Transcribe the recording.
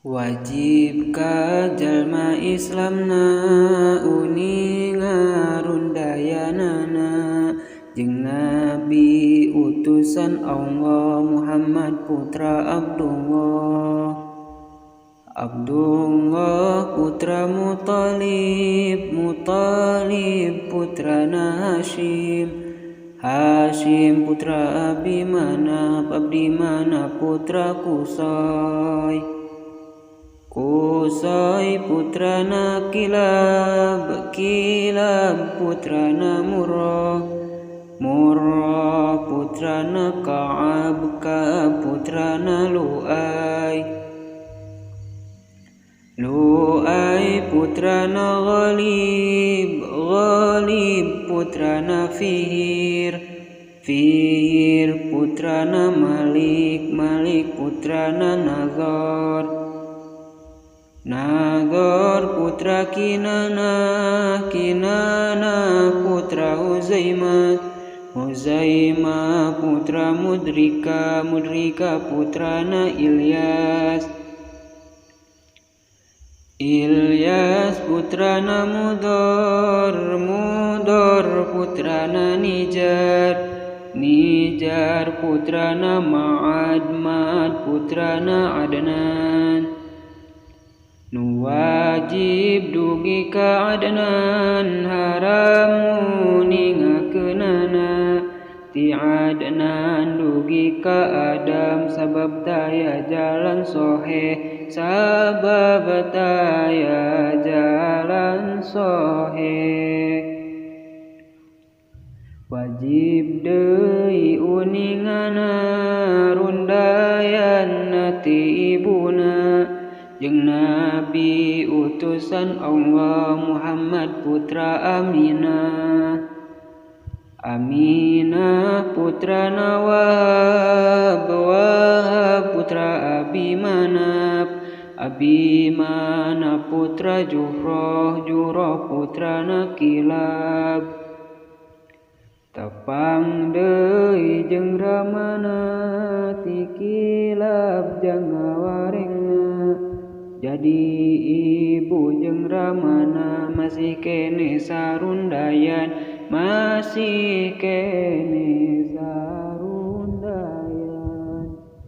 Wajib ka jalma Islamna uning ngarundayanana jeung Nabi utusan Allah Muhammad putra Abdullah putra Muthalib putrana Hashim putra Abimanap putra Qusay putrana Kilab putrana Murrah putrana Ka'ab putrana Lu'ay putrana Ghalib putrana Fihr putrana Malik putrana Nadhar putra Kinana putra Huzaimah putra Mudrika putrana Ilyas putrana Mudhar putrana Nijar putrana Ma'ad putrana Adnan Nuwajib dugi ka Adnan haramu ningakeunana ti Adnan dugi ka Adam sabab taya jalan sohe wajib deui uningana rundayan ti ibuna jeung Nabi utusan Allah Muhammad putra Aminah putrana Wahab putra Abimanap putra Juhroh putrana Kilab tepang deui jeung ramana ti Kilab jang ngawarengna jadi ibu jeung ramana masih kene sarundayan masih kene